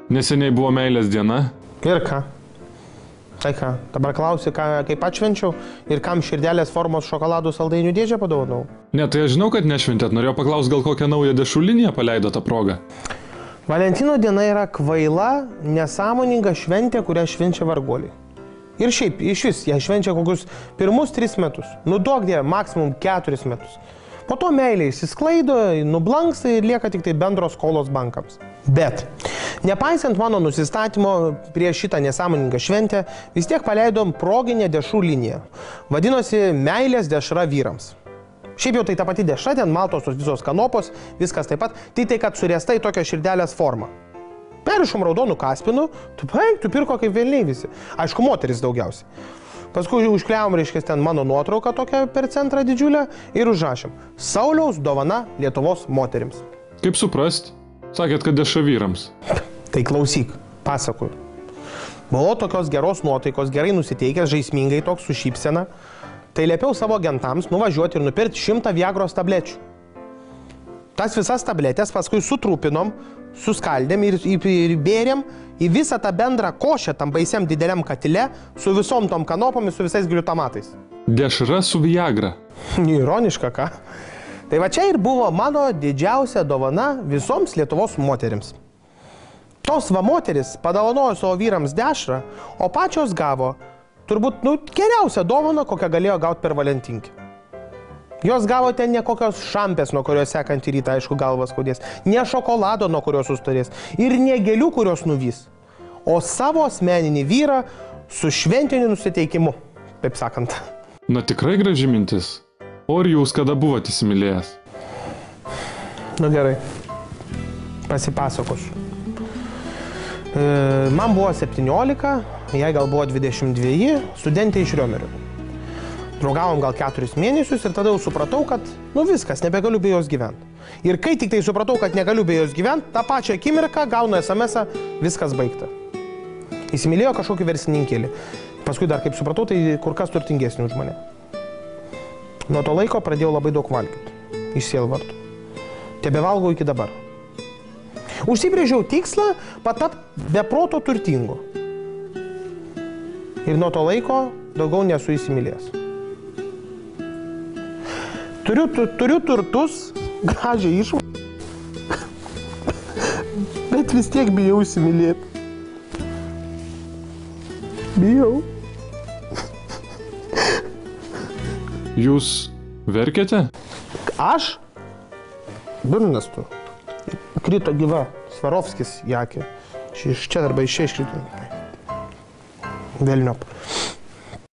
Neseniai buvo meilės diena. Ir ką? Tai ką, dabar klausi, kaip atšvenčiau ir kam širdelės formos šokoladų saldainių dėžę padovanau? Ne, tai aš žinau, kad nešventėt. Norėjau paklausti, gal kokią naują dešrų liniją paleido tą progą. Valentino diena yra kvaila, nesąmoninga šventė, kurią švenčia varguoliai. Ir šiaip, iš vis, jie švenčia kokius pirmus 3 metus. Nu, duok dieve, maksimum 4 metus. Po to meilė išsisklaido, nublanksta ir lieka tik tai bendros skolos bankams. Bet, nepaisant mano nusistatymo prieš šitą nesąmoningą šventę, vis tiek paleidom proginę dešrų liniją. Vadinosi meilės dešra vyrams. Šiaip jau tai ta pati dešra, ten maltos tos visos kanopos, viskas taip pat, tai kad surėsta į tokią širdelės formą. Perišom raudonų kaspinų, tu pirko kaip velniai visi. Aišku, moteris daugiausiai. Paskui užkliavom, reiškia, ten mano nuotrauką tokią per centrą didžiulę ir užrašėm. Sauliaus dovana Lietuvos moterims. Kaip suprast? Sakėt, kad dešra vyrams. Tai klausyk, pasakoju. Buvau tokios geros nuotaikos, gerai nusiteikęs, žaismingai toks su šypsena. Tai liepiau savo agentams nuvažiuoti ir nupirkti 100 Viagros tablečių. Tas visas tabletės paskui sutrūpinom, suskaldėm ir bėrėm į visą tą bendrą košę tam baisiam dideliam katile su visom tom kanopomis, su visais gliutamatais. Dešra su Viagra. Ironiška, ką? Tai va čia ir buvo mano didžiausia dovana visoms Lietuvos moterims. Tos va moteris padovanojo savo vyrams dešrą, o pačios gavo turbūt, geriausią dovaną, kokią galėjo gauti per Valentinkį. Jos gavo ten ne kokios šampės, nuo kurios sekantį rytą, aišku, galvas skaudės, ne šokolado, nuo kurios sustorės, ir ne gėlių, kurios nuvys, o savo asmeninį vyrą su šventiniu nusiteikimu, taip sakant. Na tikrai graži mintis. O ar jūs kada buvote įsimylėjęs? Nu gerai, pasipasakosiu. Man buvo 17, jai gal buvo 22, studentė iš Riomerio. Draugavom gal 4 mėnesius ir tada jau supratau, kad, viskas, nebegaliu be jos gyventi. Ir kai tik tai supratau, kad negaliu be jos gyventi, tą pačią akimirką gaunu SMS-ą, viskas baigta. Įsimylėjo kažkokį versininkėlį. Paskui dar, kaip supratau, tai kur kas turtingesnį už mane. Nuo to laiko pradėjau labai daug valgyti. Iš sielvartų. Tebevalgau iki dabar. Užsibrėžiau tikslą patapti be proto turtingu. Ir nuo to laiko daugiau nesu įsimylėjęs. Turiu turtus, gražią išvaizdą, bet vis tiek bijau įsimylėti. Bijau. Jūs verkiate? Aš? Durnas tu. Krito gyva. Svarovskis į akį. Iš čia arba iš čia iškrito. Velniop.